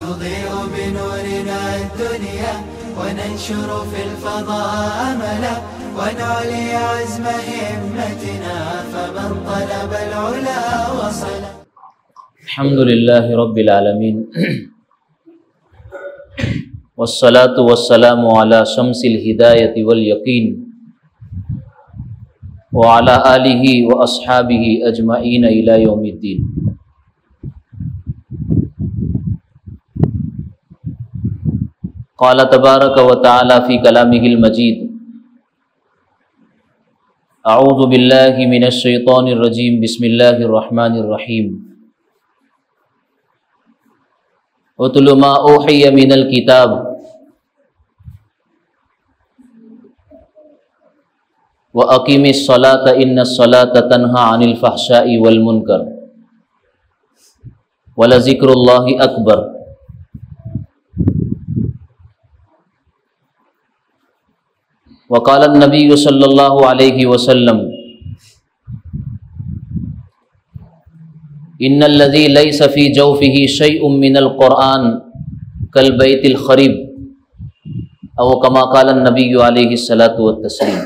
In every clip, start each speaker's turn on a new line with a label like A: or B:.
A: نضيء بنورنا الدنيا وننشر في الفضاء أملا ونعلي عزم همتنا فمن طلب العلا وصل.
B: الحمد لله رب العالمين والصلاة والسلام على شمس الهداية واليقين وعلى آله وأصحابه أجمعين إلى يوم الدين. قال تبارك وتعالى في كلامه المجيد: أعوذ بالله من الشيطان الرجيم بسم الله الرحمن الرحيم اتل ما اوحي من الكتاب واقم الصلاة ان الصلاة تنهى عن الفحشاء والمنکر ولذکر اللہ اکبر. وقال النبی صلی اللہ علیہ وسلم: ان الذي ليس في جوفه شيء من القرآن كالبيت الخريب او كما قال النبي عليه الصلاة والتسلیم.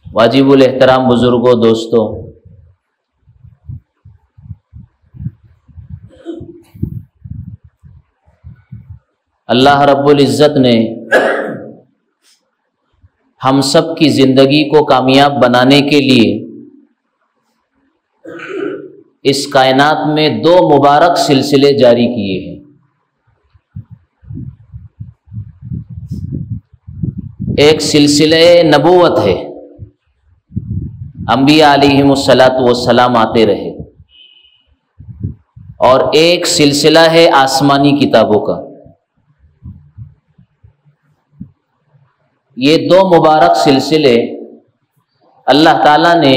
B: واجب الاحترام بزرگوں، دوستوں، اللہ رب العزت نے ہم سب کی زندگی کو کامیاب بنانے کے لیے اس کائنات میں دو مبارک سلسلے جاری کیے ہیں. ایک سلسلہ نبوت ہے، انبیاء علیہم الصلاۃ والسلام آتے رہے، اور ایک سلسلہ ہے آسمانی کتابوں کا. یہ دو مبارک سلسلے اللہ تعالیٰ نے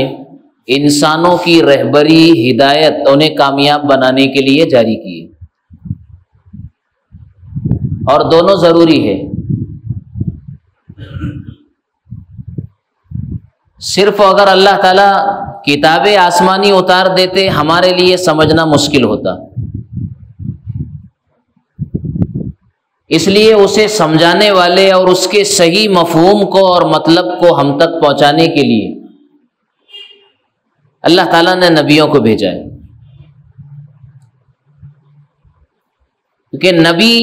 B: انسانوں کی رہبری، ہدایت، انہیں کامیاب بنانے کے لیے جاری کیے، اور دونوں ضروری ہے. صرف اگر اللہ تعالیٰ کتابیں آسمانی اتار دیتے ہمارے لیے سمجھنا مشکل ہوتا، اس لیے اسے سمجھانے والے اور اس کے صحیح مفہوم کو اور مطلب کو ہم تک پہنچانے کے لیے اللہ تعالیٰ نے نبیوں کو بھیجا ہے. کیونکہ نبی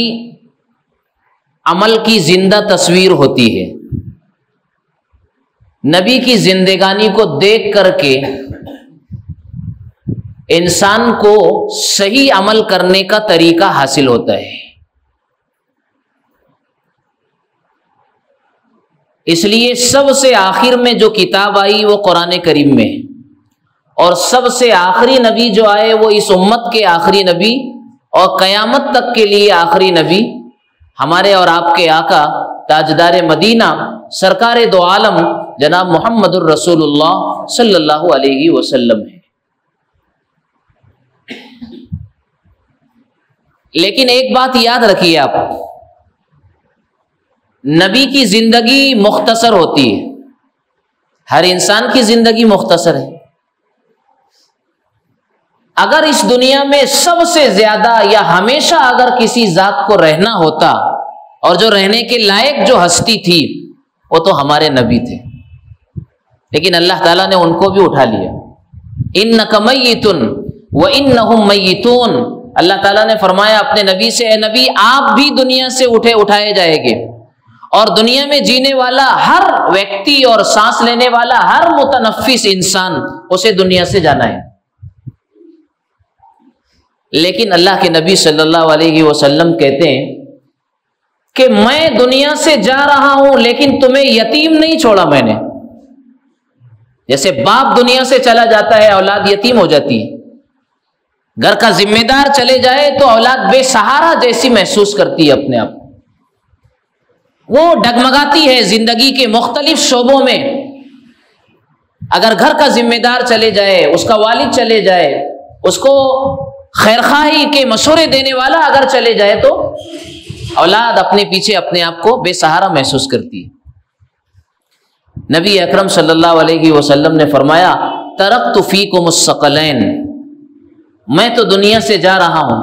B: عمل کی زندہ تصویر ہوتی ہے. نبی کی زندگانی کو دیکھ کر کے انسان کو صحیح عمل کرنے کا طریقہ حاصل ہوتا ہے. اس لیے سب سے آخر میں جو کتاب آئی وہ قرآن کریم میں ہے، اور سب سے آخری نبی جو آئے وہ اس امت کے آخری نبی اور قیامت تک کے لیے آخری نبی ہمارے اور آپ کے آقا تاجدار مدینہ سرکار دو عالم جناب محمد الرسول اللہ صلی اللہ علیہ وسلم ہے. لیکن ایک بات یاد رکھیے آپ، نبی کی زندگی مختصر ہوتی ہے، ہر انسان کی زندگی مختصر ہے. اگر اس دنیا میں سب سے زیادہ یا ہمیشہ اگر کسی ذات کو رہنا ہوتا اور جو رہنے کے لائق جو ہستی تھی وہ تو ہمارے نبی تھے، لیکن اللہ تعالیٰ نے ان کو بھی اٹھا لیا. انک میت وانہم میتون. اللہ تعالیٰ نے فرمایا اپنے نبی سے، اے نبی آپ بھی دنیا سے اٹھائے جائیں گے، اور دنیا میں جینے والا ہر ویکتی اور سانس لینے والا ہر متنفس انسان اسے دنیا سے جانا ہے. لیکن اللہ کے نبی صلی اللہ علیہ وسلم کہتے ہیں کہ میں دنیا سے جا رہا ہوں لیکن تمہیں یتیم نہیں چھوڑا میں نے. جیسے باپ دنیا سے چلا جاتا ہے اولاد یتیم ہو جاتی ہے، گھر کا ذمہ دار چلے جائے تو اولاد بے سہارا جیسی محسوس کرتی ہے اپنے آپ، وہ ڈگمگاتی ہے زندگی کے مختلف شعبوں میں. اگر گھر کا ذمہ دار چلے جائے، اس کا والد چلے جائے، اس کو خیرخواہی کے مشورے دینے والا اگر چلے جائے تو اولاد اپنے پیچھے اپنے آپ کو بے سہارا محسوس کرتی ہے. نبی اکرم صلی اللہ علیہ وسلم نے فرمایا ترکت فیکم الثقلین، میں تو دنیا سے جا رہا ہوں،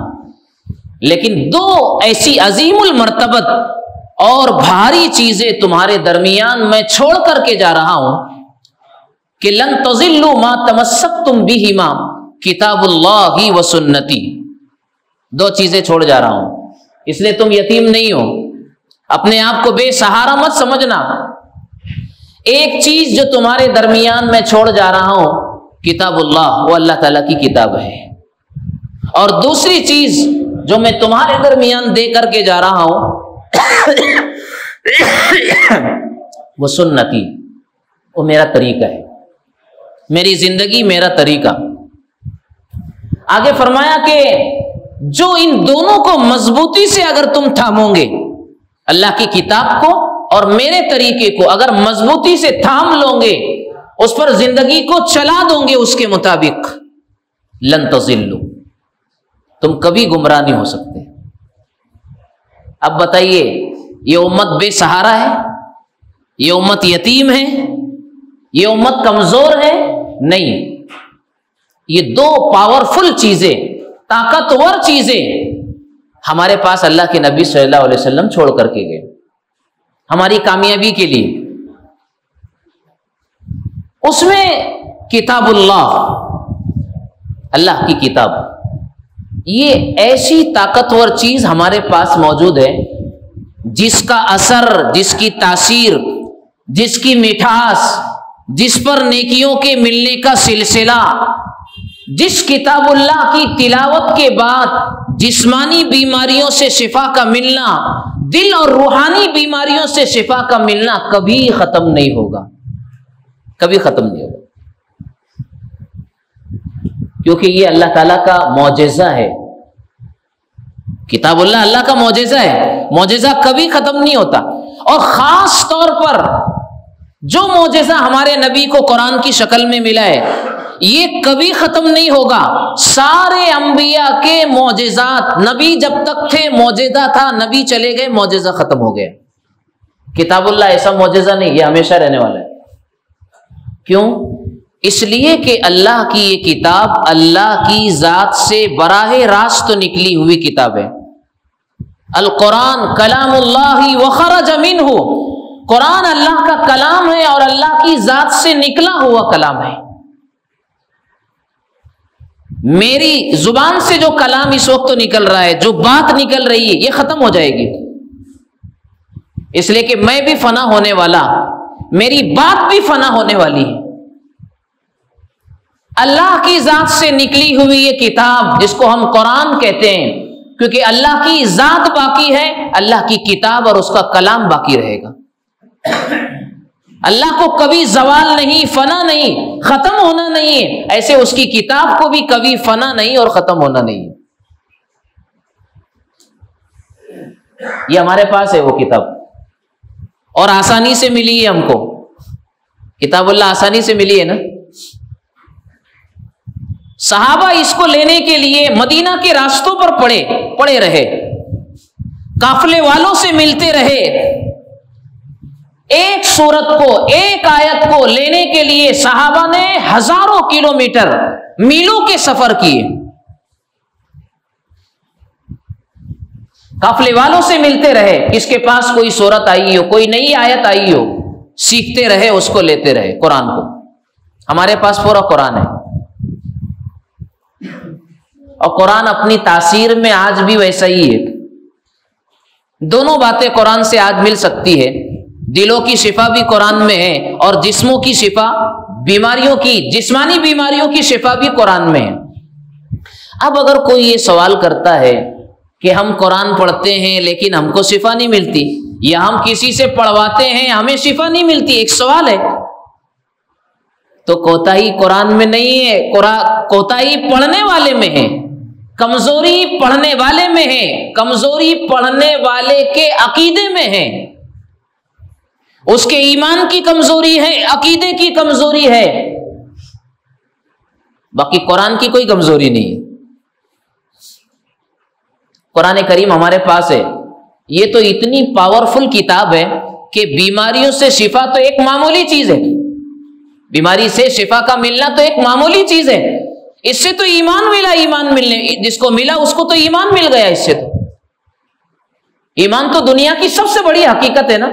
B: لیکن دو ایسی عظیم المرتبت اور بھاری چیزیں تمہارے درمیان میں چھوڑ کر کے جا رہا ہوں کہ لن تضلوا ما تمسکتم بہما کتاب اللہ و سنتی. دو چیزیں چھوڑ جا رہا ہوں، اس لیے تم یتیم نہیں ہو، اپنے آپ کو بے سہارا مت سمجھنا. ایک چیز جو تمہارے درمیان میں چھوڑ جا رہا ہوں کتاب اللہ، وہ اللہ تعالیٰ کی کتاب ہے، اور دوسری چیز جو میں تمہارے درمیان دے کر کے جا رہا ہوں وہ سنتی، وہ میرا طریقہ ہے، میری زندگی میرا طریقہ. آگے فرمایا کہ جو ان دونوں کو مضبوطی سے اگر تم تھامو گے، اللہ کی کتاب کو اور میرے طریقے کو اگر مضبوطی سے تھام لو گے، اس پر زندگی کو چلا دو گے اس کے مطابق، لن تضلوا، تم کبھی گمراہ نہیں ہو سکتے. اب بتائیے، یہ امت بے سہارا ہے؟ یہ امت یتیم ہے؟ یہ امت کمزور ہے؟ نہیں. یہ دو پاورفل چیزیں، طاقتور چیزیں ہمارے پاس اللہ کے نبی صلی اللہ علیہ وسلم چھوڑ کر کے گئے ہماری کامیابی کے لیے. اس میں کتاب اللہ، اللہ کی کتاب، یہ ایسی طاقتور چیز ہمارے پاس موجود ہے جس کا اثر، جس کی تاثیر، جس کی مٹھاس، جس پر نیکیوں کے ملنے کا سلسلہ، جس کتاب اللہ کی تلاوت کے بعد جسمانی بیماریوں سے شفا کا ملنا، دل اور روحانی بیماریوں سے شفا کا ملنا کبھی ختم نہیں ہوگا، کبھی ختم نہیں ہوگا، کیونکہ یہ اللہ تعالیٰ کا معجزہ ہے. کتاب اللہ اللہ کا معجزہ ہے، معجزہ کبھی ختم نہیں ہوتا. اور خاص طور پر جو معجزہ ہمارے نبی کو قرآن کی شکل میں ملا ہے، یہ کبھی ختم نہیں ہوگا. سارے انبیاء کے معجزات، نبی جب تک تھے معجزہ تھا، نبی چلے گئے معجزہ ختم ہو گیا. کتاب اللہ ایسا معجزہ نہیں، یہ ہمیشہ رہنے والا ہے. کیوں؟ اس لیے کہ اللہ کی یہ کتاب اللہ کی ذات سے براہ راست نکلی ہوئی کتاب ہے. القرآن کلام اللہ وخرج منہ، قرآن اللہ کا کلام ہے اور اللہ کی ذات سے نکلا ہوا کلام ہے. میری زبان سے جو کلام اس وقت نکل رہا ہے، جو بات نکل رہی ہے، یہ ختم ہو جائے گی، اس لیے کہ میں بھی فنا ہونے والا، میری بات بھی فنا ہونے والی ہے. اللہ کی ذات سے نکلی ہوئی یہ کتاب جس کو ہم قرآن کہتے ہیں، کیونکہ اللہ کی ذات باقی ہے، اللہ کی کتاب اور اس کا کلام باقی رہے گا. اللہ کو کبھی زوال نہیں، فنا نہیں، ختم ہونا نہیں ہے، ایسے اس کی کتاب کو بھی کبھی فنا نہیں اور ختم ہونا نہیں. یہ ہمارے پاس ہے وہ کتاب، اور آسانی سے ملی ہے ہم کو. کتاب اللہ آسانی سے ملی ہے نا. صحابہ اس کو لینے کے لیے مدینہ کے راستوں پر پڑے رہے، قافلے والوں سے ملتے رہے. ایک سورت کو، ایک آیت کو لینے کے لیے صحابہ نے ہزاروں کلومیٹر، میلوں کے سفر کیے. قافلے والوں سے ملتے رہے، کس کے پاس کوئی سورت آئی ہو، کوئی نئی آیت آئی ہو، سیکھتے رہے، اس کو لیتے رہے. قرآن کو، ہمارے پاس پورا قرآن ہے، اور قرآن اپنی تاثیر میں آج بھی ویسا ہی ہے. دونوں باتیں قرآن سے آج مل سکتی ہے. دلوں کی شفا بھی قرآن میں ہے، اور جسموں کی شفا، بیماریوں کی، جسمانی بیماریوں کی شفا بھی قرآن میں ہے. اب اگر کوئی یہ سوال کرتا ہے کہ ہم قرآن پڑھتے ہیں لیکن ہم کو شفا نہیں ملتی، یا ہم کسی سے پڑھواتے ہیں ہمیں شفا نہیں ملتی، ایک سوال ہے، تو کوتاہی قرآن میں نہیں ہے، کوتاہی پڑھنے والے میں ہے، کمزوری پڑھنے والے میں ہے، کمزوری پڑھنے والے کے عقیدے میں ہے. اس کے ایمان کی کمزوری ہے، عقیدے کی کمزوری ہے، باقی قرآن کی کوئی کمزوری نہیں ہے. قرآن کریم ہمارے پاس ہے، یہ تو اتنی پاورفل کتاب ہے کہ بیماریوں سے شفا تو ایک معمولی چیز ہے، بیماری سے شفا کا ملنا تو ایک معمولی چیز ہے. اس سے تو ایمان ملا، ایمان ملنے جس کو ملا اس کو تو ایمان مل گیا۔ اس سے تو ایمان تو دنیا کی سب سے بڑی حقیقت ہے نا،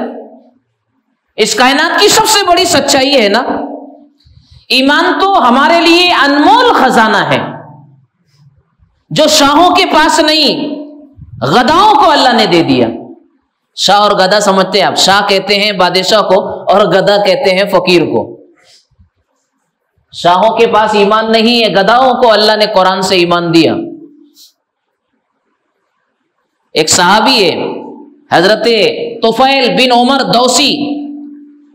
B: اس کائنات کی سب سے بڑی سچائی ہے نا۔ ایمان تو ہمارے لیے انمول خزانہ ہے جو شاہوں کے پاس نہیں، گداؤں کو اللہ نے دے دیا۔ شاہ اور گدا سمجھتے ہیں آپ، شاہ کہتے ہیں بادشاہ کو اور گدا کہتے ہیں فقیر کو۔ شاہوں کے پاس ایمان نہیں ہے، گداؤں کو اللہ نے قرآن سے ایمان دیا۔ ایک صحابی ہے حضرت طفیل بن عمر دوسی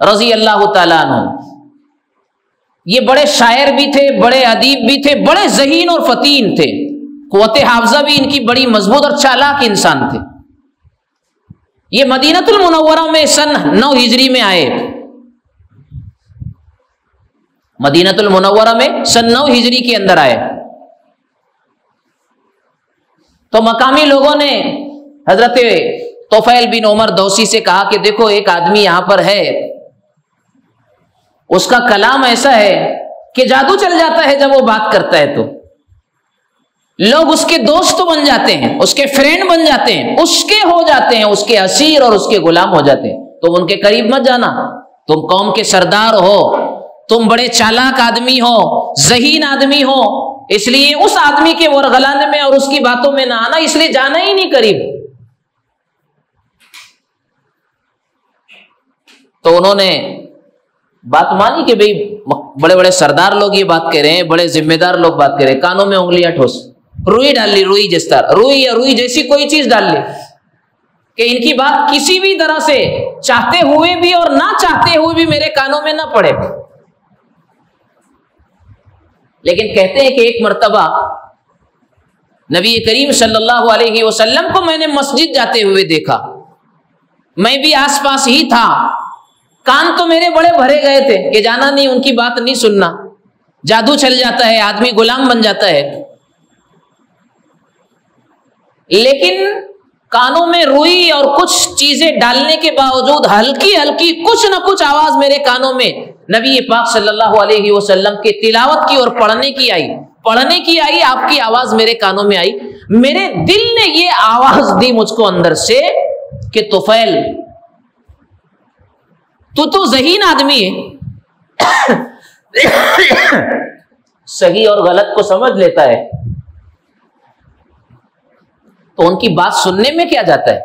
B: رضی اللہ تعالیٰ عنہ، یہ بڑے شاعر بھی تھے، بڑے ادیب بھی تھے، بڑے ذہین اور فتین تھے، قوت حافظہ بھی ان کی بڑی مضبوط اور چالاک انسان تھے۔ یہ مدینۃ المنورہ میں سن 9 ہجری میں آئے، مدینۃ المنورہ میں سن 9 ہجری کے اندر آئے۔ تو مقامی لوگوں نے حضرت طفیل بن عمر دوسی سے کہا کہ دیکھو ایک آدمی یہاں پر ہے، اس کا کلام ایسا ہے کہ جادو چل جاتا ہے، جب وہ بات کرتا ہے تو لوگ اس کے دوست بن جاتے ہیں، اس کے فرینڈ بن جاتے ہیں، اس کے ہو جاتے ہیں، اس کے اسیر اور اس کے غلام ہو جاتے ہیں۔ تم ان کے قریب مت جانا، تم قوم کے سردار ہو، تم بڑے چالاک آدمی ہو، ذہین آدمی ہو، اس لیے اس آدمی کے ورغلانے میں اور اس کی باتوں میں نہ آنا، اس لیے جانا ہی نہیں قریب۔ تو انہوں نے بات مانی کہ بھئی بڑے بڑے سردار لوگ یہ بات کہہ رہے ہیں، بڑے ذمہ دار لوگ بات کہہ رہے ہیں، کانوں میں انگلیاں ٹھوس، روئی ڈال لی، روئی جیسا، روئی یا روئی جیسی کوئی چیز ڈال لی کہ ان کی بات کسی بھی طرح سے چاہتے ہوئے بھی اور نہ چاہتے ہوئے بھی میرے کانوں میں نہ پڑے۔ لیکن کہتے ہیں کہ ایک مرتبہ نبی کریم صلی اللہ علیہ وسلم کو میں نے مسجد جاتے ہوئے دیکھا، میں بھی آس پاس ہی تھا، کان تو میرے بڑے بھرے گئے تھے کہ جانا نہیں، ان کی بات نہیں سننا، جادو چل جاتا ہے، آدمی غلام بن جاتا ہے۔ لیکن کانوں میں روئی اور کچھ چیزیں ڈالنے کے باوجود ہلکی ہلکی کچھ نہ کچھ آواز میرے کانوں میں نبی پاک صلی اللہ علیہ وسلم کی تلاوت کی اور پڑھنے کی آئی، آپ کی آواز میرے کانوں میں آئی۔ میرے دل نے یہ آواز دی مجھ کو اندر سے کہ طفیل تو ذہین آدمی ہے، صحیح اور غلط کو سمجھ لیتا ہے، تو ان کی بات سننے میں کیا جاتا ہے؟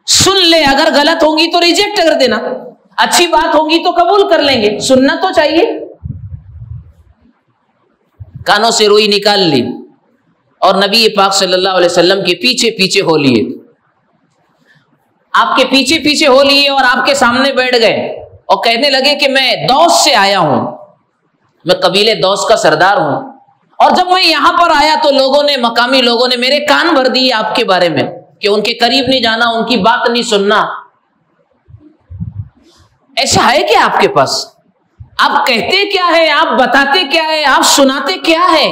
B: سن لے، اگر غلط ہوں گی تو ریجیکٹ کر دینا، اچھی بات ہوگی تو قبول کر لیں گے، سننا تو چاہیے۔ کانوں سے روئی نکال لی اور نبی پاک صلی اللہ علیہ وسلم کے پیچھے پیچھے ہو لیے، آپ کے پیچھے پیچھے ہو لیے اور آپ کے سامنے بیٹھ گئے اور کہنے لگے کہ میں دوس سے آیا ہوں، میں قبیلے دوس کا سردار ہوں، اور جب میں یہاں پر آیا تو مقامی لوگوں نے میرے کان بھر دیے آپ کے بارے میں کہ ان کے قریب نہیں جانا، ان کی بات نہیں سننا۔ ایسا ہے کیا آپ کے پاس؟ آپ کہتے کیا ہے، آپ بتاتے کیا ہے، آپ سناتے کیا ہے؟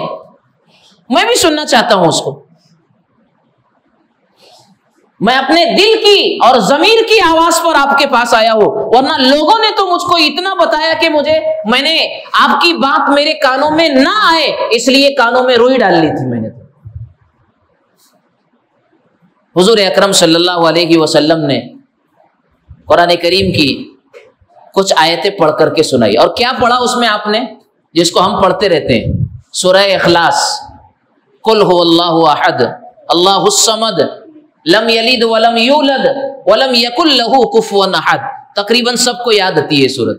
B: میں بھی سننا چاہتا ہوں اس کو، میں اپنے دل کی اور ضمیر کی آواز پر آپ کے پاس آیا ہوں، ورنہ لوگوں نے تو مجھ کو اتنا بتایا کہ میں نے آپ کی بات میرے کانوں میں نہ آئے اس لیے کانوں میں روئی ڈال لی تھی میں نے۔ حضور اکرم صلی اللہ علیہ وسلم نے قرآن کریم کی کچھ آیتیں پڑھ کر کے سنائی، اور کیا پڑھا اس میں آپ نے، جس کو ہم پڑھتے رہتے ہیں، سورہ اخلاص، قل هو اللہ احد اللہ الصمد لم یلد ولم یولد ولم یکن لہ کفوا احد، تقریباً سب کو یاد آتی ہے سورت۔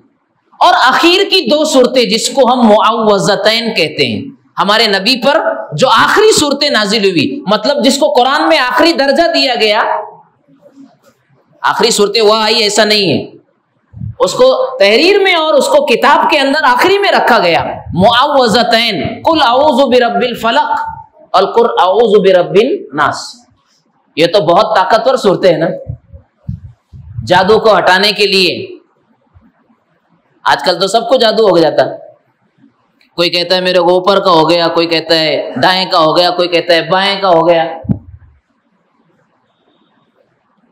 B: اور آخر کی 2 صورتیں جس کو ہم معوذتین کہتے ہیں، ہمارے نبی پر جو آخری صورتیں نازل ہوئی، مطلب جس کو قرآن میں آخری درجہ دیا گیا، آخری صورتیں وہ آئی ایسا نہیں ہے، اس کو تحریر میں اور اس کو کتاب کے اندر آخری میں رکھا گیا، معوذتین، قل اعوذ برب الفلق اور قل اعوذ برب الناس۔ یہ تو بہت طاقتور صورتیں ہیں نا، جادو کو ہٹانے کے لیے۔ آج کل تو سب کو جادو ہو جاتا، کوئی کہتا ہے میرے کو اوپر کا ہو گیا، کوئی کہتا ہے دائیں کا ہو گیا، کوئی کہتا ہے بائیں کا ہو گیا۔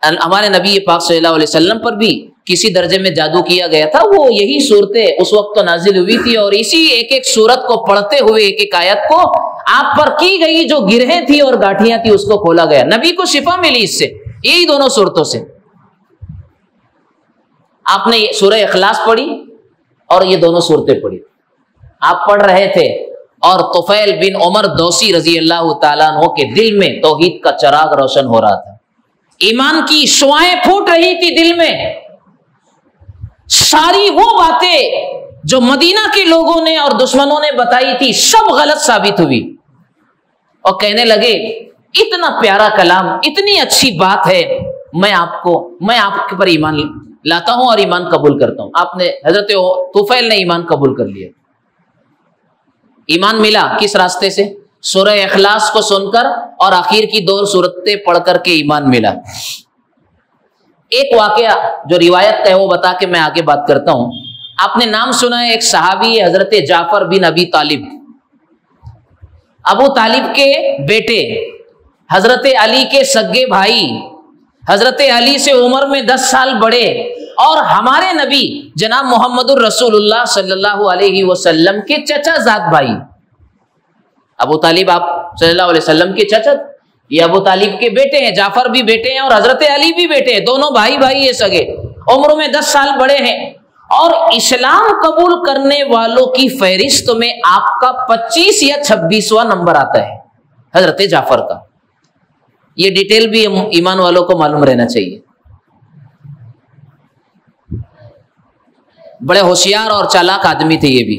B: ہمارے نبی پاک صلی اللہ علیہ وسلم پر بھی کسی درجے میں جادو کیا گیا تھا، وہ یہی صورتیں اس وقت تو نازل ہوئی تھی، اور اسی ایک ایک صورت کو پڑھتے ہوئے ایک ایک آیت کو آپ پر کی گئی جو گرہیں تھی اور گاٹھیاں تھی اس کو کھولا گیا، نبی کو شفا ملی اس سے، یہی دونوں صورتوں سے۔ آپ نے سورہ اخلاص پڑھی اور یہ دونوں صورتیں پڑھی، آپ پڑھ رہے تھے اور طفیل بن عمر دوسی رضی اللہ تعالیٰ عنہ کے دل میں توحید کا چراغ روشن ہو رہا تھا، ایمان کی شعاعیں پھوٹ رہی تھی دل میں، ساری وہ باتیں جو مدینہ کے لوگوں نے اور دشمنوں نے بتائی تھی سب غلط ثابت ہوئی، اور کہنے لگے اتنا پیارا کلام، اتنی اچھی بات ہے، میں آپ کے پر ایمان لاتا ہوں اور ایمان قبول کرتا ہوں۔ آپ نے حضرت طفیل نے ایمان قبول کر لیا۔ ایمان ملا کس راستے سے؟ سورہ اخلاص کو سن کر اور آخر کی 2 صورتیں پڑھ کر کے ایمان ملا۔ ایک واقعہ جو روایت کا ہے وہ بتا کے میں آگے بات کرتا ہوں۔ آپ نے نام سنا ہے ایک صحابی حضرت جعفر بن ابی طالب، ابو طالب کے بیٹے، حضرت علی کے سگے بھائی، حضرت علی سے عمر میں 10 سال بڑے، اور ہمارے نبی جناب محمد الرسول اللہ صلی اللہ علیہ وسلم کے چچا زاد بھائی۔ ابو طالب آپ صلی اللہ علیہ وسلم کے چچا، یہ ابو طالب کے بیٹے ہیں، جعفر بھی بیٹے ہیں اور حضرت علی بھی بیٹے ہیں، دونوں بھائی یہ سگے، عمر میں 10 سال بڑے ہیں، اور اسلام قبول کرنے والوں کی فہرست میں آپ کا 25 یا 26واں نمبر آتا ہے حضرت جعفر کا۔ یہ ڈیٹیل بھی ایمان والوں کو معلوم رہنا چاہیے۔ بڑے ہوشیار اور چالاک آدمی تھے یہ بھی۔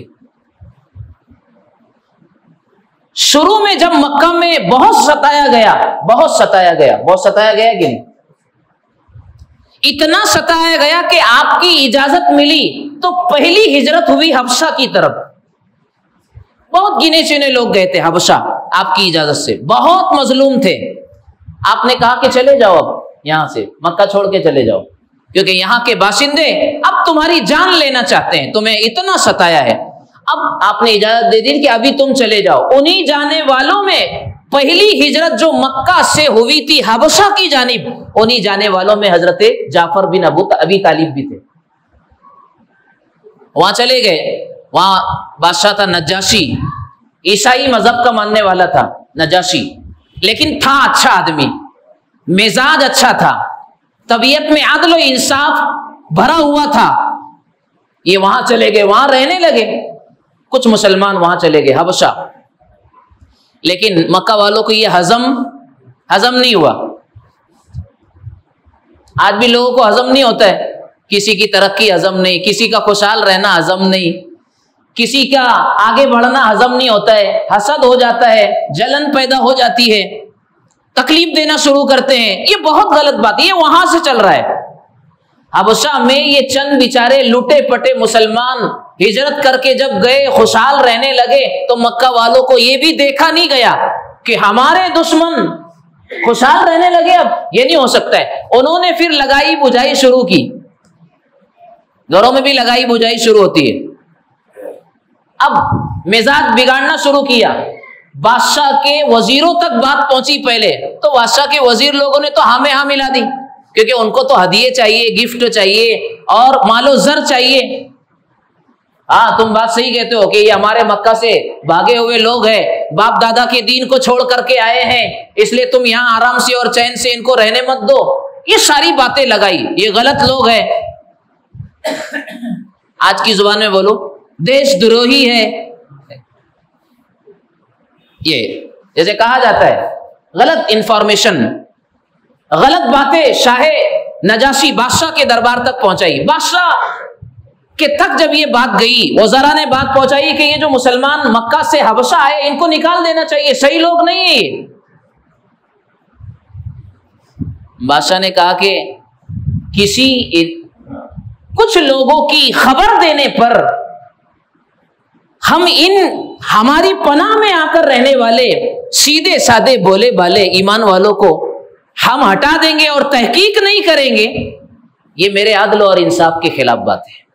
B: شروع میں جب مکہ میں بہت ستایا گیا کہ نہیں، اتنا ستایا گیا کہ آپ کی اجازت ملی تو پہلی ہجرت ہوئی حبشہ کی طرف۔ بہت گنے چنے لوگ گئے تھے حبشہ آپ کی اجازت سے، بہت مظلوم تھے۔ آپ نے کہا کہ چلے جاؤ، اب یہاں سے مکہ چھوڑ کے چلے جاؤ، کیونکہ یہاں کے باشندے اب تمہاری جان لینا چاہتے ہیں، تمہیں اتنا ستایا ہے۔ اب آپ نے اجازت دے دی کہ ابھی تم چلے جاؤ۔ انہی جانے والوں میں پہلی ہجرت جو مکہ سے ہوئی تھی حبشہ کی جانب، انہی جانے والوں میں حضرت جعفر بن ابی طالب بھی تھے۔ وہاں چلے گئے، وہاں بادشاہ تھا نجاشی، عیسائی مذہب کا ماننے والا تھا نجاشی، لیکن تھا اچھا آدمی، مزاج اچھا تھا، طبیعت میں عدل و انصاف بھرا ہوا تھا۔ یہ وہاں چلے گئے، وہاں رہنے لگے، کچھ مسلمان وہاں چلے گئے حبشہ، لیکن مکہ والوں کو یہ ہضم نہیں ہوا۔ آج بھی لوگوں کو ہضم نہیں ہوتا ہے، کسی کی ترقی ہضم نہیں، کسی کا خوشحال رہنا ہضم نہیں، کسی کا آگے بڑھنا ہضم نہیں ہوتا ہے، حسد ہو جاتا ہے، جلن پیدا ہو جاتی ہے، تکلیف دینا شروع کرتے ہیں۔ یہ بہت غلط بات ہے، یہ وہاں سے چل رہا ہے۔ حبشہ میں یہ چند بیچارے لٹے پٹے مسلمان ہجرت کر کے جب گئے، خوشحال رہنے لگے، تو مکہ والوں کو یہ بھی دیکھا نہیں گیا کہ ہمارے دشمن خوشحال رہنے لگے، اب یہ نہیں ہو سکتا ہے۔ انہوں نے پھر لگائی بجھائی شروع کی، گھروں میں بھی لگائی بجھائی شروع ہوتی ہے۔ اب مزاج بگاڑنا شروع کیا، بادشاہ کے وزیروں تک بات پہنچی پہلے، تو بادشاہ کے وزیر لوگوں نے تو ہاں میں ہاں ملا دی، کیونکہ ان کو تو ہدیے چاہیے، گفٹ چاہیے اور مال و زر چاہیے۔ ہاں تم بات صحیح کہتے ہو کہ یہ ہمارے مکہ سے بھاگے ہوئے لوگ ہیں، باپ دادا کے دین کو چھوڑ کر کے آئے ہیں، اس لیے تم یہاں آرام سے اور چین سے ان کو رہنے مت دو۔ یہ ساری باتیں لگائی، یہ غلط لوگ ہیں۔ آج کی زبان میں بولو، دیش دروہی ہے، یہ جیسے کہا جاتا ہے، غلط انفارمیشن، غلط باتیں شاہ نجاشی بادشاہ کے دربار تک پہنچائی۔ بادشاہ کے تک جب یہ بات گئی، وزراء نے بات پہنچائی کہ یہ جو مسلمان مکہ سے حبشہ آئے ان کو نکال دینا چاہیے، صحیح لوگ نہیں ہیں یہ۔ بادشاہ نے کہا کہ کچھ لوگوں کی خبر دینے پر ہم ان ہماری پناہ میں آ کر رہنے والے سیدھے سادے بولے بالے ایمان والوں کو ہم ہٹا دیں گے اور تحقیق نہیں کریں گے، یہ میرے عدل اور انصاف کے خلاف بات ہے،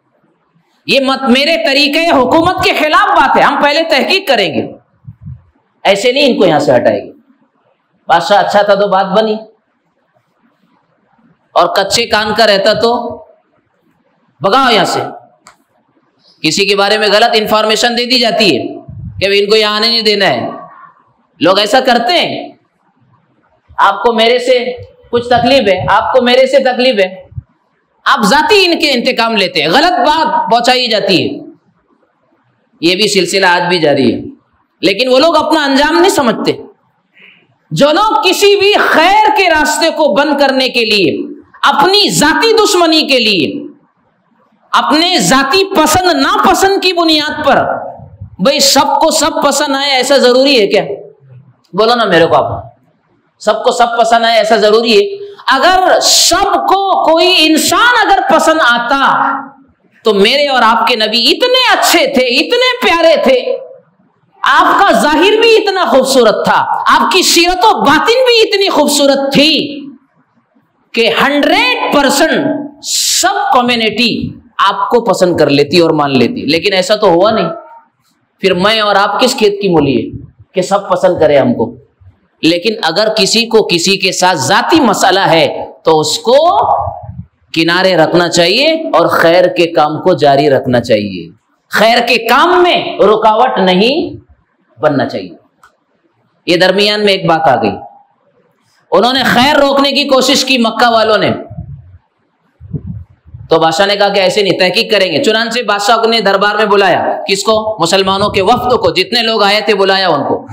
B: یہ میرے طریقے حکومت کے خلاف بات ہے، ہم پہلے تحقیق کریں گے، ایسے نہیں ان کو یہاں سے ہٹائے گی۔ بادشاہ اچھا تھا تو بات بنی، اور کچے کان کا رہتا تو بھگاؤ یہاں سے. کسی کے بارے میں غلط انفارمیشن دے دی جاتی ہے کہ ان کو یہاں آنے نہیں دینا ہے. لوگ ایسا کرتے ہیں. آپ کو میرے سے کچھ تکلیف ہے, آپ کو میرے سے تکلیف ہے, آپ ذاتی ان کے انتقام لیتے ہیں, غلط بات پہنچائی جاتی ہے. یہ بھی سلسلہ آج بھی جاری ہے. لیکن وہ لوگ اپنا انجام نہیں سمجھتے. جو لوگ کسی بھی خیر کے راستے کو بند کرنے کے لیے, اپنی ذاتی دشمنی کے لیے, اپنے ذاتی پسند ناپسند کی بنیاد پر, بھئی سب کو سب پسند آئے ایسا ضروری ہے کیا؟ بولو نا میرے کو آپ, سب کو سب پسند آئے ایسا ضروری ہے؟ اگر سب کو کوئی انسان اگر پسند آتا تو میرے اور آپ کے نبی اتنے اچھے تھے, اتنے پیارے تھے, آپ کا ظاہر بھی اتنا خوبصورت تھا, آپ کی سیرت و باطن بھی اتنی خوبصورت تھی کہ 100% سب کمیونٹی آپ کو پسند کر لیتی اور مان لیتی. لیکن ایسا تو ہوا نہیں. پھر میں اور آپ کس کھیت کی مولی ہے کہ سب پسند کرے ہم کو؟ لیکن اگر کسی کو کسی کے ساتھ ذاتی مسئلہ ہے تو اس کو کنارے رکھنا چاہیے اور خیر کے کام کو جاری رکھنا چاہیے. خیر کے کام میں رکاوٹ نہیں بننا چاہیے. یہ درمیان میں ایک بات آ گئی. انہوں نے خیر روکنے کی کوشش کی مکہ والوں نے, تو بادشاہ نے کہا کہ ایسے نہیں, تحقیق کریں گے. چنانچہ بادشاہ نے دربار میں بلایا. کس کو؟ مسلمانوں کے وفد کو, جتنے لوگ آئے تھے بلایا ان کو.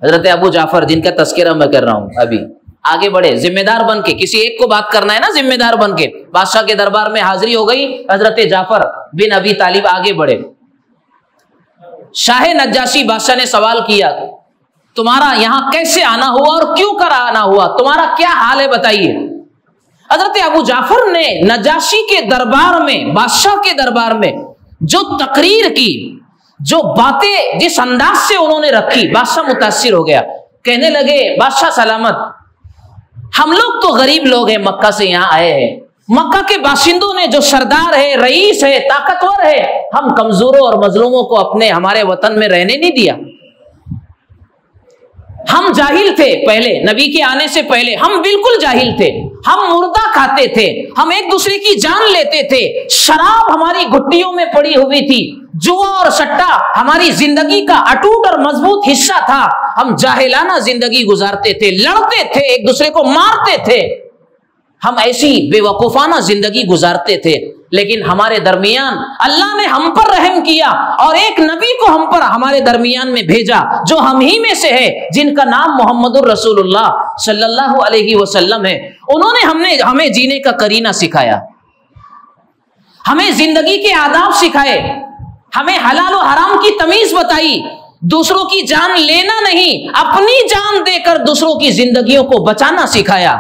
B: حضرت ابو جعفر جن کا تذکرہ میں کر رہا ہوں ابھی, آگے بڑھے ذمہ دار بن کے. کسی ایک کو بات کرنا ہے نا, ذمہ دار بن کے. بادشاہ کے دربار میں حاضری ہو گئی. حضرت جعفر بن ابی طالب آگے بڑھے. شاہ نجاشی بادشاہ نے سوال کیا, تمہارا یہاں کیسے آنا ہوا اور کیوں کر آنا ہوا, تمہارا کیا حال ہے بتائیے. حضرت ابو جعفر نے نجاشی کے دربار میں, بادشاہ کے دربار میں جو تقریر کی, جو باتیں جس انداز سے انہوں نے رکھی, بادشاہ متاثر ہو گیا. کہنے لگے بادشاہ سلامت, ہم لوگ تو غریب لوگ ہیں, مکہ سے یہاں آئے ہیں. مکہ کے باشندوں نے جو سردار ہے, رئیس ہے, طاقتور ہے, ہم کمزوروں اور مظلوموں کو ہمارے وطن میں رہنے نہیں دیا. ہم جاہل تھے پہلے, نبی کے آنے سے پہلے ہم بالکل جاہل تھے. ہم مردہ کھاتے تھے, ہم ایک دوسرے کی جان لیتے تھے, شراب ہماری گھٹیوں میں پڑی ہوئی تھی, جوا اور سٹا ہماری زندگی کا اٹوٹ اور مضبوط حصہ تھا. ہم جاہلانہ زندگی گزارتے تھے, لڑتے تھے, ایک دوسرے کو مارتے تھے, ہم ایسی بے وقوفانہ زندگی گزارتے تھے. لیکن ہمارے درمیان اللہ نے ہم پر رحم کیا اور ایک نبی کو ہم پر ہمارے درمیان میں بھیجا جو ہم ہی میں سے ہے, جن کا نام محمد الرسول اللہ صلی اللہ علیہ وسلم ہے. انہوں نے ہمیں جینے کا قرینہ سکھایا, ہمیں زندگی کے آداب سکھائے, ہمیں حلال و حرام کی تمیز بتائی. دوسروں کی جان لینا نہیں, اپنی جان دے کر دوسروں کی زندگیوں کو بچانا سکھایا.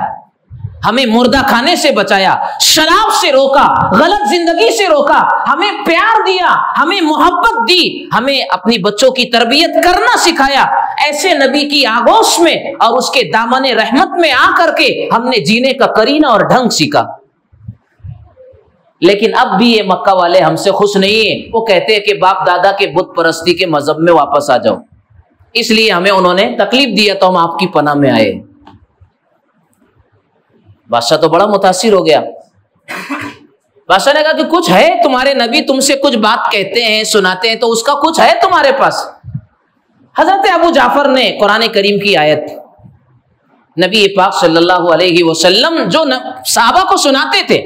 B: ہمیں مردہ کھانے سے بچایا, شراب سے روکا, غلط زندگی سے روکا, ہمیں پیار دیا, ہمیں محبت دی, ہمیں اپنی بچوں کی تربیت کرنا سکھایا. ایسے نبی کی آغوش میں اور اس کے دامن رحمت میں آ کر کے ہم نے جینے کا قرینہ اور ڈھنگ سیکھا. لیکن اب بھی یہ مکہ والے ہم سے خوش نہیں ہیں. وہ کہتے ہیں کہ باپ دادا کے بت پرستی کے مذہب میں واپس آ جاؤ, اس لیے ہمیں انہوں نے تکلیف دیا تو ہم آپ کی پناہ میں آئے. بادشاہ تو بڑا متاثر ہو گیا. بادشاہ نے کہا کہ کچھ ہے, تمہارے نبی تم سے کچھ بات کہتے ہیں, سناتے ہیں, تو اس کا کچھ ہے تمہارے پاس. حضرت ابو جعفر نے قرآن کریم کی آیت نبی پاک صلی اللہ علیہ وسلم جو صحابہ کو سناتے تھے,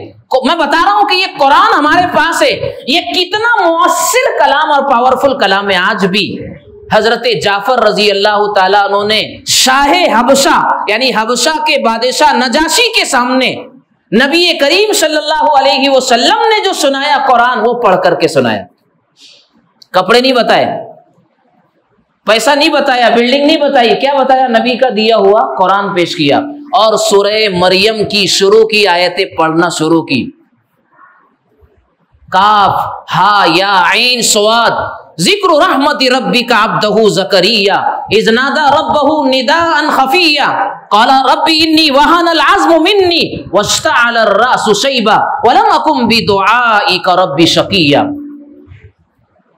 B: میں بتا رہا ہوں کہ یہ قرآن ہمارے پاس ہے, یہ کتنا مؤثر کلام اور پاورفل کلام ہے. آج بھی حضرت جعفر رضی اللہ تعالیٰ عنہ نے شاہ حبشہ یعنی حبشہ کے بادشاہ نجاشی کے سامنے نبی کریم صلی اللہ علیہ وسلم نے جو سنایا قرآن, وہ پڑھ کر کے سنایا. کپڑے نہیں بتائے, پیسہ نہیں بتایا, بلڈنگ نہیں بتائی, کیا بتایا؟ نبی کا دیا ہوا قرآن پیش کیا اور سورہ مریم کی شروع کی آیتیں پڑھنا شروع کی. کاف ہا یا عین صاد ذکر رحمت ربک عبدہ زکریا اذ نادى ربہ نداء خفیا قال رب انی وہن العظم منی واشتعل الراس شیبا ولم اکن بدعائک رب شقیا.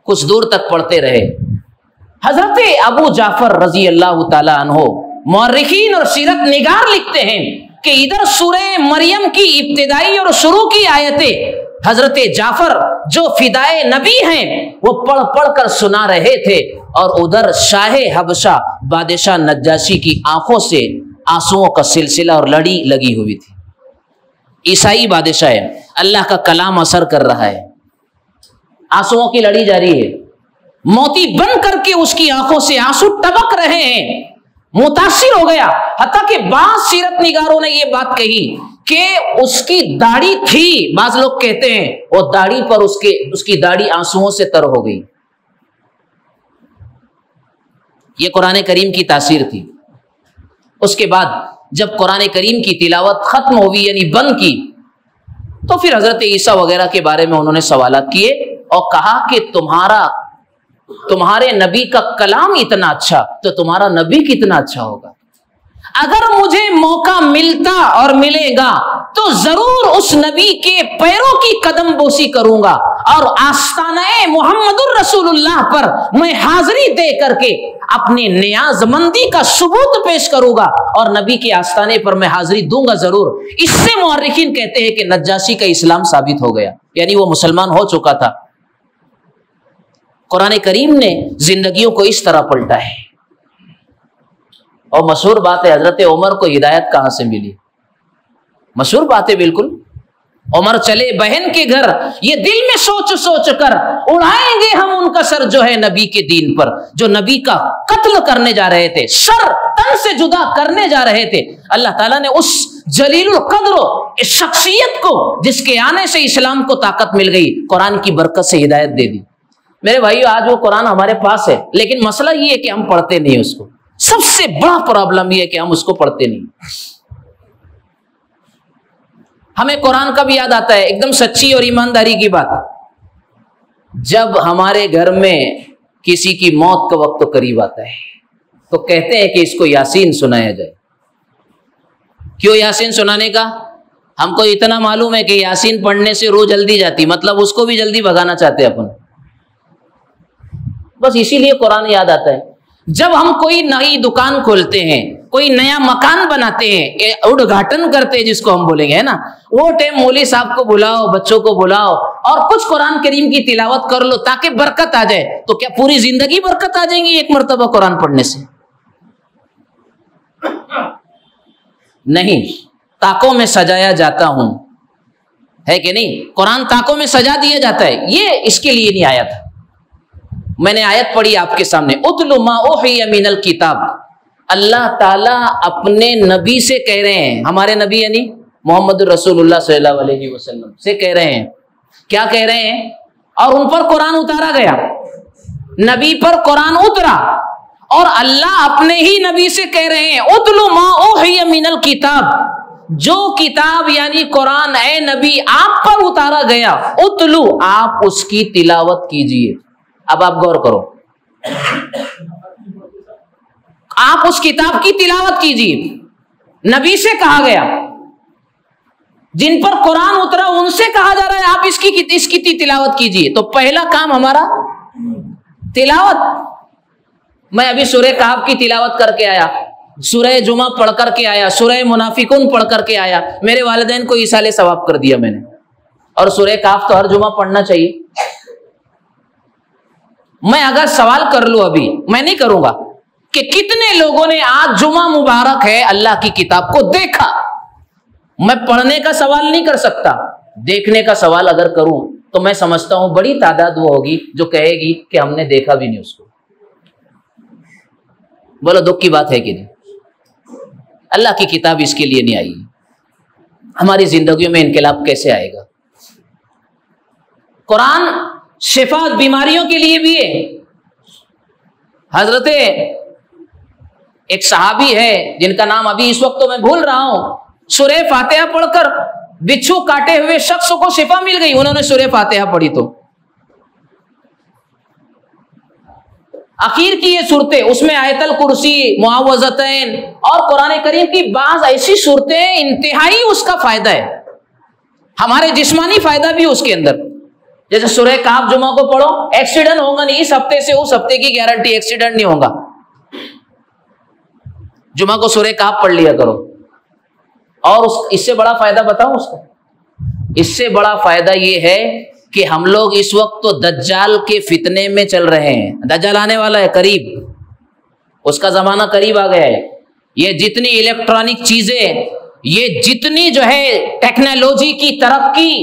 B: کچھ دور تک پڑھتے رہے. حضرت ابو جعفر رضی اللہ تعالی عنہ مورخین اور سیرت نگار لکھتے ہیں کہ ادھر سورہ مریم کی ابتدائی اور شروع کی آیتیں حضرت جعفر جو فدائے نبی ہیں وہ پڑھ پڑھ کر سنا رہے تھے، اور ادھر شاہ حبشہ بادشاہ نجاشی کی آنکھوں سے آنسوؤں کا سلسلہ اور لڑی لگی ہوئی تھی۔ عیسائی بادشاہ ہے، اللہ کا کلام اثر کر رہا ہے، آنسوؤں کی لڑی جاری ہے، موتی بن کر کے اس کی آنکھوں سے آنسو ٹپک رہے ہیں، متاثر ہو گیا۔ حتیٰ کہ بعض سیرت نگاروں نے یہ بات کہی کہ اس کی داڑھی تھی، بعض لوگ کہتے ہیں وہ داڑھی پر اس کی داڑھی آنسوؤں سے تر ہو گئی۔ یہ قرآن کریم کی تاثیر تھی۔ اس کے بعد جب قرآن کریم کی تلاوت ختم ہوئی یعنی بند کی، تو پھر حضرت عیسیٰ وغیرہ کے بارے میں انہوں نے سوالات کیے اور کہا کہ تمہارے نبی کا کلام اتنا اچھا تو تمہارا نبی کتنا اچھا ہوگا۔ اگر مجھے موقع ملتا اور ملے گا تو ضرور اس نبی کے پیروں کی قدم بوسی کروں گا، اور آستانہ محمد الرسول اللہ پر میں حاضری دے کر کے اپنی نیاز مندی کا ثبوت پیش کروں گا، اور نبی کے آستانے پر میں حاضری دوں گا ضرور۔ اس سے مورخین کہتے ہیں کہ نجاشی کا اسلام ثابت ہو گیا، یعنی وہ مسلمان ہو چکا تھا۔ قرآن کریم نے زندگیوں کو اس طرح پلٹا ہے۔ اور مشہور بات ہے حضرت عمر کو ہدایت کہاں سے ملی، مشہور بات ہے بالکل۔ عمر چلے بہن کے گھر، یہ دل میں سوچ سوچ کر اڑائیں گے ہم ان کا سر جو ہے نبی کے دین پر، جو نبی کا قتل کرنے جا رہے تھے، سر تن سے جدا کرنے جا رہے تھے۔ اللہ تعالیٰ نے اس جلیل القدر شخصیت کو، جس کے آنے سے اسلام کو طاقت مل گئی، قرآن کی برکت سے ہدایت دے دی۔ میرے بھائیو، آج وہ قرآن ہمارے پاس ہے، لیکن مسئلہ یہ ہے کہ ہم پڑھتے نہیں اس کو۔ سب سے بڑا پرابلم یہ ہے کہ ہم اس کو پڑھتے نہیں۔ ہمیں قرآن کب یاد آتا ہے؟ ایک دم سچی اور ایمانداری کی بات، جب ہمارے گھر میں کسی کی موت کا وقت قریب آتا ہے تو کہتے ہیں کہ اس کو یاسین سنایا جائے۔ کیوں یاسین سنانے کا؟ ہم کو اتنا معلوم ہے کہ یاسین پڑھنے سے روح جلدی جاتی، مطلب اس کو بھی جلدی بھگانا چاہتے ہیں اپن، بس اسی لیے قرآن یاد آتا ہے۔ جب ہم کوئی نئی دکان کھولتے ہیں، کوئی نیا مکان بناتے ہیں، اڈگھاٹن کرتے ہیں جس کو ہم بولیں گے، ہے نا، وہ ٹائم مولوی صاحب کو بلاؤ، بچوں کو بلاؤ اور کچھ قرآن کریم کی تلاوت کر لو تاکہ برکت آ جائے۔ تو کیا پوری زندگی برکت آ جائیں گی ایک مرتبہ قرآن پڑھنے سے؟ نہیں، تاکوں میں سجایا جاتا ہوں، ہے کہ نہیں؟ قرآن تاکوں میں سجا دیا جاتا ہے، یہ اس کے لیے نہیں آیا تھا۔ میں نے آیت پڑھی آپ کے سامنے، اتل ما اوحی من الکتاب۔ اللہ تعالیٰ اپنے نبی سے کہہ رہے ہیں، ہمارے نبی یعنی محمد الرسول اللہ صلی اللہ علیہ وسلم سے کہہ رہے ہیں، کیا کہہ رہے ہیں؟ اور ان پر قرآن اتارا گیا، نبی پر قرآن اترا، اور اللہ اپنے ہی نبی سے کہہ رہے ہیں اتل ما اوحی من الکتاب، جو کتاب یعنی قرآن اے نبی آپ پر اتارا گیا، اتلو، آپ اس کی تلاوت کیجئے۔ اب آپ غور کرو، آپ اس کتاب کی تلاوت کیجیے، نبی سے کہا گیا، جن پر قرآن اترا ان سے کہا جا رہا ہے آپ اس کی تلاوت کیجیے۔ تو پہلا کام ہمارا تلاوت۔ میں ابھی سورہ کہف کی تلاوت کر کے آیا، سورہ جمعہ پڑھ کر کے آیا، سورہ منافقون پڑھ کر کے آیا، میرے والدین کو ایصال ثواب کر دیا میں نے۔ اور سورہ کہف تو ہر جمعہ پڑھنا چاہیے۔ میں اگر سوال کر لوں، ابھی میں نہیں کروں گا، کہ کتنے لوگوں نے آج جمعہ مبارک ہے اللہ کی کتاب کو دیکھا؟ میں پڑھنے کا سوال نہیں کر سکتا، دیکھنے کا سوال اگر کروں تو میں سمجھتا ہوں بڑی تعداد وہ ہوگی جو کہے گی کہ ہم نے دیکھا بھی نہیں اس کو۔ بولو دکھ کی بات ہے کہ نہیں؟ اللہ کی کتاب اس کے لیے نہیں آئی۔ ہماری زندگیوں میں انقلاب کیسے آئے گا؟ قرآن شفا بیماریوں کے لیے بھی ہے۔ حضرت ایک صحابی ہے جن کا نام ابھی اس وقت تو میں بھول رہا ہوں، سورہ فاتحہ پڑھ کر بچھو کاٹے ہوئے شخص کو شفا مل گئی، انہوں نے سورہ فاتحہ پڑھی تو اخیر کی یہ صورتیں، اس میں آیت الکرسی، معوذتین اور قرآن کریم کی بعض ایسی صورتیں انتہائی اس کا فائدہ ہے، ہمارے جسمانی فائدہ بھی اس کے اندر۔ جیسے سورہ کہف جمعہ کو پڑھو، ایکسیڈنٹ ہوگا نہیں، اس ہفتے سے اس ہفتے کی گارنٹی، ایکسیڈنٹ نہیں ہوگا۔ جمعہ کو سورہ کہف پڑھ لیا کرو، اور اس سے بڑا فائدہ بتاؤں اس کو؟ اس سے بڑا فائدہ یہ ہے کہ ہم لوگ اس وقت تو دجال کے فتنے میں چل رہے ہیں. دجال آنے والا ہے قریب، اس کا زمانہ قریب آ گیا ہے. یہ جتنی الیکٹرانک چیزیں، یہ جتنی جو ہے ٹیکنالوجی کی ترقی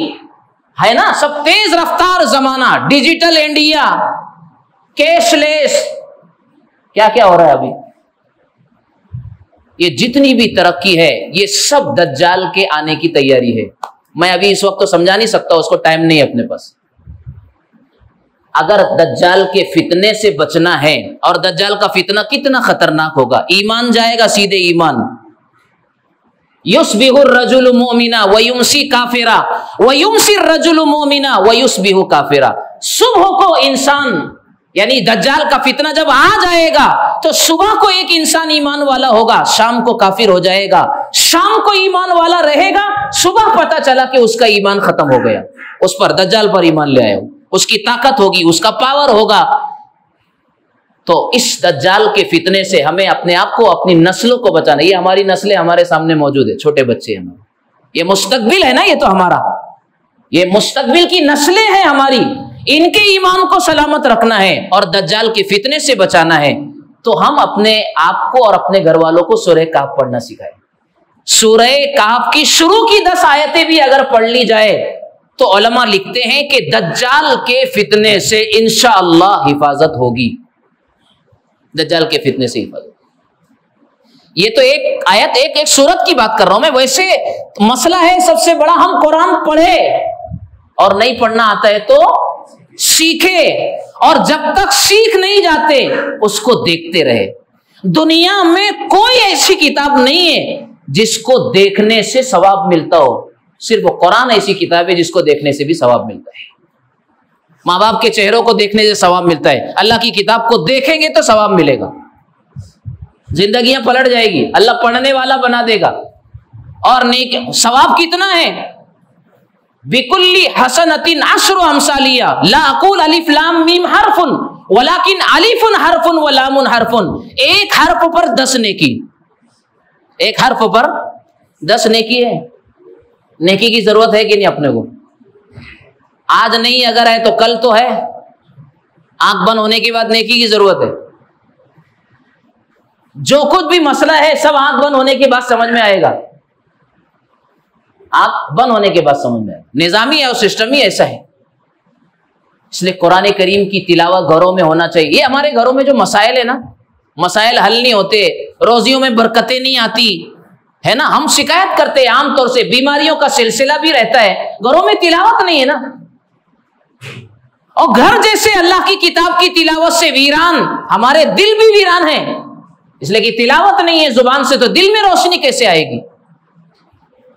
B: ہے نا، سب تیز رفتار زمانہ، ڈیجیٹل انڈیا، کیش لیس، کیا کیا ہو رہا ہے ابھی. یہ جتنی بھی ترقی ہے یہ سب دجال کے آنے کی تیاری ہے. میں ابھی اس وقت تو سمجھا نہیں سکتا، اس کو ٹائم نہیں ہے اپنے پاس. اگر دجال کے فتنے سے بچنا ہے، اور دجال کا فتنہ کتنا خطرناک ہوگا، ایمان جائے گا سیدھے ایمان. یصبح الرجل مؤمنا ویمسی کافرا ویمسی الرجل مؤمنا ویصبح کافرا. صبح کو انسان، یعنی دجال کا فتنہ جب آ جائے گا تو صبح کو ایک انسان ایمان والا ہوگا، شام کو کافر ہو جائے گا. شام کو ایمان والا رہے گا، صبح پتہ چلا کہ اس کا ایمان ختم ہو گیا، اس پر دجال پر ایمان لے آئے ہو، اس کی طاقت ہوگی، اس کا پاور ہوگا. تو اس دجال کے فتنے سے ہمیں اپنے آپ کو، اپنی نسلوں کو بچانا. یہ ہماری نسلیں ہمارے سامنے موجود ہے، چھوٹے بچے ہیں، یہ مستقبل ہے نا، یہ تو ہمارا، یہ مستقبل کی نسلیں ہیں ہماری. ان کے ایمان کو سلامت رکھنا ہے اور دجال کے فتنے سے بچانا ہے. تو ہم اپنے آپ کو اور اپنے گھر والوں کو سورہ کہف پڑھنا سکھائیں. سورہ کہف کی شروع کی 10 آیتیں بھی اگر پڑھ لی جائے تو علماء لکھتے ہیں کہ دجال کے فتنے سے انشاءاللہ حفاظت ہوگی. دجال کے فتنے سے حفاظت. یہ تو ایک آیت، ایک سورت کی بات کر رہا ہوں میں. ویسے مسئلہ ہے سب سے بڑا، ہم قرآن پڑھے اور نہیں پڑھنا آتا ہے تو سیکھے، اور جب تک سیکھ نہیں جاتے اس کو دیکھتے رہے. دنیا میں کوئی ایسی کتاب نہیں ہے جس کو دیکھنے سے ثواب ملتا ہو، صرف قرآن ایسی کتاب ہے جس کو دیکھنے سے بھی ثواب ملتا ہے. ماں باپ کے چہروں کو دیکھنے سے ثواب ملتا ہے، اللہ کی کتاب کو دیکھیں گے تو ثواب ملے گا. زندگیاں پلٹ جائے گی، اللہ پڑھنے والا بنا دے گا. اور نیک ثواب کتنا ہے؟ بِكُلِّ حَسَنَةٍ عَشْرُ أَمْثَالِهَا لَا أَقُولُ أَلِف لام میم حرف وَلَكِنْ أَلِفٌ حرف وَلَامٌ حرف. ایک حرف پر 10 نیکی، ایک حرف پر 10 نیکی ہے. نیکی کی ضرورت ہے کہ نہیں اپنے کو؟ آج نہیں اگر ہے تو کل تو ہے. آنکھ بند ہونے کے بعد نیکی کی ضرورت ہے. جو کچھ بھی مسئلہ ہے سب آنکھ بند ہونے کے بعد سمجھ میں آئے گا. آنکھ بند ہونے کے بعد سمجھ میں آئے گا. نظامی ہے اور سسٹم ہی ایسا ہے. اس لیے قرآن کریم کی تلاوت گھروں میں ہونا چاہیے. یہ ہمارے گھروں میں جو مسائل ہے نا، مسائل حل نہیں ہوتے، روزیوں میں برکتیں نہیں آتی ہے نا، ہم شکایت کرتے ہیں. عام طور سے بیماریوں کا سلسلہ بھی رہتا ہے، گھروں میں تلاوت نہیں ہے نا. اور گھر جیسے اللہ کی کتاب کی تلاوت سے ویران، ہمارے دل بھی ویران ہیں، اس لیے کہ تلاوت نہیں ہے زبان سے، تو دل میں روشنی کیسے آئے گی؟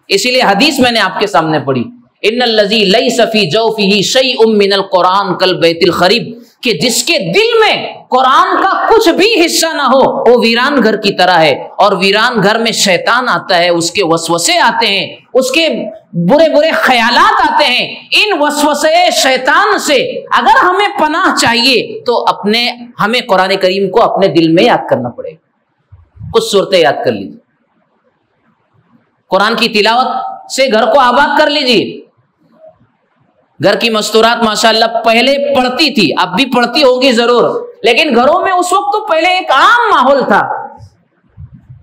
B: اسی لیے حدیث میں نے آپ کے سامنے پڑھی، ان الذی لیس فی جوفہ شیء من القرآن کالبیت الخریب، کہ جس کے دل میں قرآن کا کچھ بھی حصہ نہ ہو وہ ویران گھر کی طرح ہے. اور ویران گھر میں شیطان آتا ہے، اس کے وسوسے آتے ہیں، اس کے برے برے خیالات آتے ہیں. ان وسوسے شیطان سے اگر ہمیں پناہ چاہیے تو ہمیں قرآن کریم کو اپنے دل میں یاد کرنا پڑے گا. کچھ صورتیں یاد کر لیجیے، قرآن کی تلاوت سے گھر کو آباد کر لیجیے. گھر کی مستورات ماشاءاللہ پہلے پڑھتی تھی، اب بھی پڑھتی ہوگی ضرور، لیکن گھروں میں اس وقت تو پہلے ایک عام ماحول تھا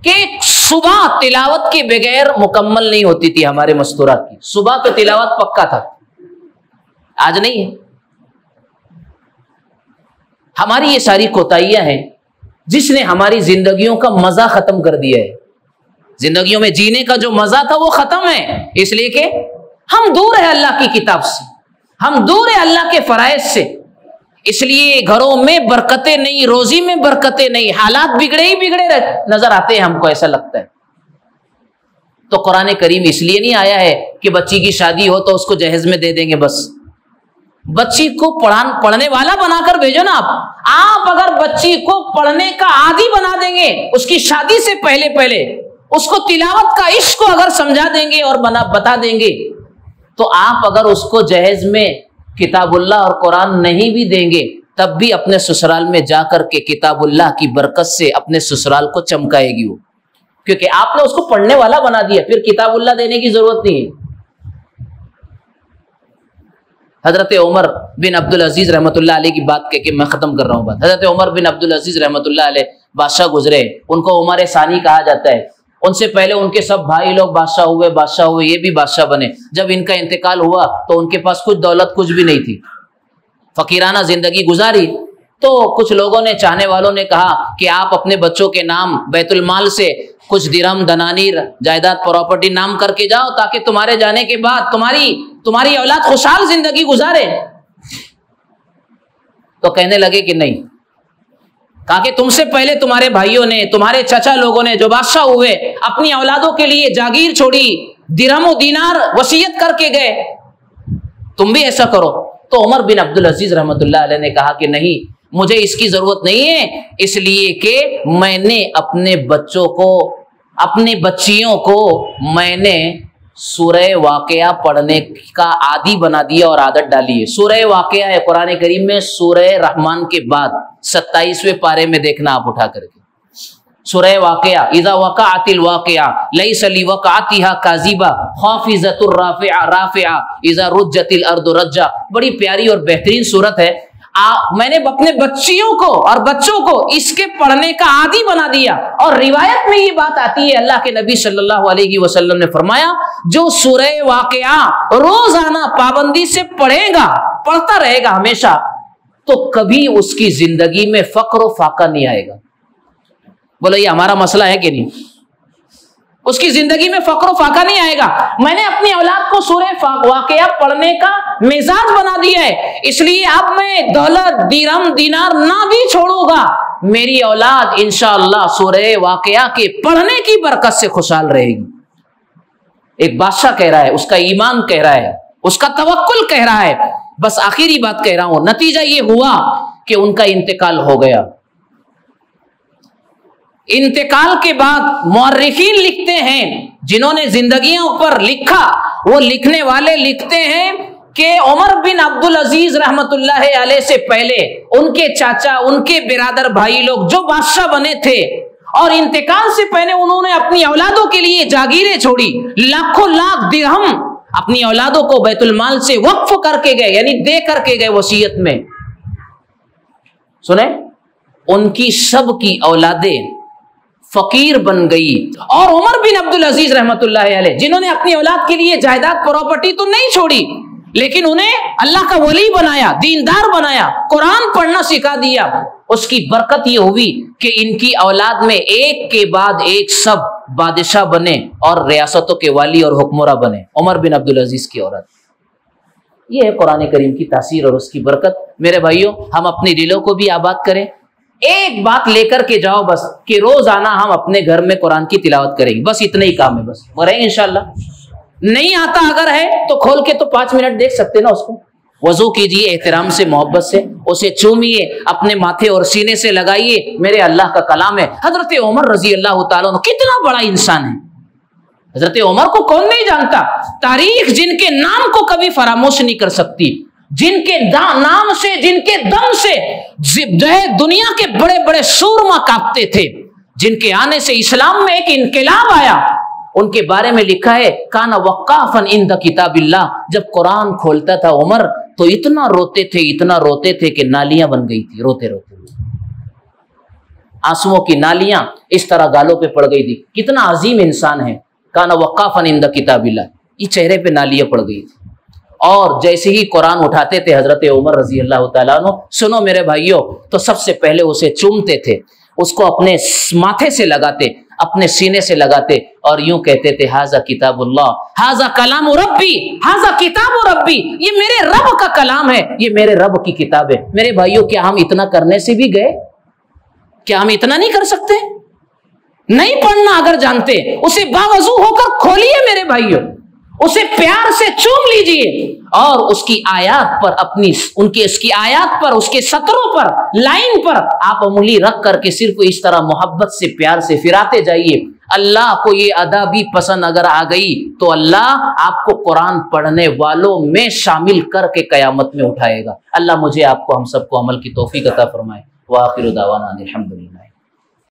B: کہ صبح تلاوت کے بغیر مکمل نہیں ہوتی تھی. ہمارے مستورات کی صبح تو تلاوت پکا تھا، آج نہیں ہے. ہماری یہ ساری کوتاہیاں ہیں جس نے ہماری زندگیوں کا مزہ ختم کر دیا ہے. زندگیوں میں جینے کا جو مزہ تھا وہ ختم ہے، اس لیے کہ ہم دور ہیں اللہ کی کتاب سے، ہم دور ہیں اللہ کے فرائض سے. اس لیے گھروں میں برکتیں نہیں، روزی میں برکتیں نہیں، حالات بگڑے ہی بگڑے نظر آتے ہیں، ہم کو ایسا لگتا ہے. تو قرآن کریم اس لیے نہیں آیا ہے کہ بچی کی شادی ہو تو اس کو جہیز میں دے دیں گے بس. بچی کو پڑھنے والا بنا کر بھیجو نا. آپ اگر بچی کو پڑھنے کا عادی بنا دیں گے، اس کی شادی سے پہلے اس کو تلاوت کا عشق کو اگر سمجھا دیں گے اور بتا دیں گے، تو آپ اگر اس کو جہیز میں کتاب اللہ اور قرآن نہیں بھی دیں گے تب بھی اپنے سسرال میں جا کر کے کتاب اللہ کی برکت سے اپنے سسرال کو چمکائے گی. وہ کیونکہ آپ نے اس کو پڑھنے والا بنا دیا، پھر کتاب اللہ دینے کی ضرورت نہیں ہے۔ حضرت عمر بن عبدالعزیز رحمۃ اللہ علیہ کی بات کہہ کے میں ختم کر رہا ہوں بات۔ حضرت عمر بن عبدالعزیز رحمۃ اللہ علیہ بادشاہ گزرے، ان کو عمر ثانی کہا جاتا ہے۔ ان سے پہلے ان کے سب بھائی لوگ بادشاہ ہوئے، یہ بھی بادشاہ بنے۔ جب ان کا انتقال ہوا تو ان کے پاس کچھ دولت کچھ بھی نہیں تھی، فقیرانہ زندگی گزاری۔ تو کچھ لوگوں نے، چاہنے والوں نے کہا کہ آپ اپنے بچوں کے نام بیت المال سے کچھ درہم دنانیر جائیداد پراپرٹی نام کر کے جاؤ، تاکہ تمہارے جانے کے بعد تمہاری اولاد خوشحال زندگی گزارے۔ تو کہنے لگے کہ نہیں، کہا کہ تم سے پہلے تمہارے بھائیوں نے، تمہارے چچا لوگوں نے جو بادشاہ ہوئے، اپنی اولادوں کے لیے جاگیر چھوڑی، درہم و دینار وصیت کر کے گئے، تم بھی ایسا کرو۔ تو عمر بن عبدالعزیز رحمۃ اللہ علیہ نے کہا کہ نہیں، مجھے اس کی ضرورت نہیں ہے، اس لیے کہ میں نے اپنے بچوں کو، اپنی بچیوں کو میں نے سورہ واقعہ پڑھنے کا عادی بنا دیا اور عادت ڈالی ہے۔ سورہ واقعہ ہے قرآن کریم میں سورہ رحمان کے بعد 27ویں پارے میں دیکھنا آپ اٹھا کر کے، سورہ واقعہ، اذا وقعت الواقعہ لیس لوقعتها کاذبہ خافضۃ رافعہ اذا رجت الارض رجا، بڑی پیاری اور بہترین سورت ہے۔ میں نے اپنے بچیوں کو اور بچوں کو اس کے پڑھنے کا عادی بنا دیا، اور روایت میں یہ بات آتی ہے، اللہ کے نبی صلی اللہ علیہ وسلم نے فرمایا جو سورہ واقعہ روزانہ پابندی سے پڑھے گا، پڑھتا رہے گا ہمیشہ، تو کبھی اس کی زندگی میں فقر و فاقہ نہیں آئے گا۔ بولو یہ ہمارا مسئلہ ہے کہ نہیں؟ اس کی زندگی میں فقر و فاقہ نہیں آئے گا۔ میں نے اپنی اولاد کو سورہ واقعہ پڑھنے کا مزاج بنا دیا ہے، اس لیے اب میں دولت درہم دینار نہ بھی چھوڑوں گا، میری اولاد انشاءاللہ سورہ واقعہ کے پڑھنے کی برکت سے خوشحال رہے گی۔ ایک بادشاہ کہہ رہا ہے، اس کا ایمان کہہ رہا ہے، اس کا توکل کہہ رہا ہے۔ بس آخری بات کہہ رہا ہوں، نتیجہ یہ ہوا کہ ان کا انتقال ہو گیا۔ انتقال کے بعد مورخین لکھتے ہیں، جنہوں نے زندگیوں پر لکھا، وہ لکھنے والے لکھتے ہیں کہ عمر بن عبدالعزیز رحمت اللہ علیہ سے پہلے ان کے چاچا، ان کے برادر بھائی لوگ جو بادشاہ بنے تھے، اور انتقال سے پہلے انہوں نے اپنی اولادوں کے لیے جاگیریں چھوڑی، لاکھوں لاکھ درہم اپنی اولادوں کو بیت المال سے وقف کر کے گئے، یعنی دے کر کے گئے وصیت میں۔ سنیں، ان کی سب کی اولادیں فقیر بن گئی، اور عمر بن عبدالعزیز رحمت اللہ علیہ جنہوں نے اپنی اولاد کے لیے جائیداد پراپرٹی تو نہیں چھوڑی، لیکن انہیں اللہ کا ولی بنایا، دیندار بنایا، قرآن پڑھنا سکھا دیا، اس کی برکت یہ ہوئی کہ ان کی اولاد میں ایک کے بعد ایک سب بادشاہ بنے اور ریاستوں کے والی اور حکمراں بنے۔ عمر بن عبدالعزیز کی اولاد، یہ ہے قرآن کریم کی تاثیر اور اس کی برکت۔ میرے بھائیوں، ہم اپنی دلوں کو بھی آباد کریں، ایک بات لے کر کے جاؤ بس، کہ روزانہ ہم اپنے گھر میں قرآن کی تلاوت کریں گے، بس اتنا ہی کام ہے، بس وہ رہیں انشاءاللہ۔ نہیں آتا اگر ہے تو کھول کے تو 5 منٹ دیکھ سکتے نا اس کو، وضو کیجئے احترام سے، محبت سے اسے چومیے، اپنے ماتھے اور سینے سے لگائیے، میرے اللہ کا کلام ہے۔ حضرت عمر رضی اللہ تعالیٰ عنہ کتنا بڑا انسان ہے، حضرت عمر کو کون نہیں جانتا؟ تاریخ جن کے نام کو کبھی فراموش نہیں کر سکتی، جن کے نام سے، جن کے دم سے دنیا کے بڑے بڑے سورما کانپتے تھے، جن کے آنے سے اسلام میں ایک انقلاب آیا، ان کے بارے میں لکھا ہے کانا وقافا عند کتاب اللہ، جب قرآن کھولتا تھا عمر تو اتنا روتے تھے کہ نالیاں بن گئی تھی، روتے روتے آنسوؤں کی نالیاں اس طرح گالوں پہ پڑ گئی تھی۔ کتنا عظیم انسان ہے، کانا وقافا عند کتاب اللہ، یہ چہرے پہ نالیاں پڑ گئی تھی، اور جیسے ہی قرآن اٹھاتے تھے حضرت عمر رضی اللہ تعالیٰ عنہ، سنو میرے بھائیوں، تو سب سے پہلے اسے چومتے تھے، اس کو اپنے ماتھے سے لگاتے، اپنے سینے سے لگاتے، اور یوں کہتے تھے ھذا کتاب اللہ، ھذا کلام ربی، ھذا کتاب ربی، یہ میرے رب کا کلام ہے، یہ میرے رب کی کتاب ہے۔ میرے بھائیوں، کیا ہم اتنا کرنے سے بھی گئے؟ کیا ہم اتنا نہیں کر سکتے؟ نہیں پڑھنا اگر جانتے، اسے باوضو ہو کر کھولیے میرے بھائیوں، اسے پیار سے چوم لیجئے، اور اس کی آیات پر اس کی آیات پر، اس کے سطروں پر، لائن پر آپ انگلی رکھ کر کے صرف اس طرح محبت سے، پیار سے پھراتے جائیے۔ اللہ کو یہ ادا بھی پسند اگر آ گئی تو اللہ آپ کو قرآن پڑھنے والوں میں شامل کر کے قیامت میں اٹھائے گا۔ اللہ مجھے، آپ کو، ہم سب کو عمل کی توفیق عطا فرمائے۔ وآخر دعوانا الحمدللہ۔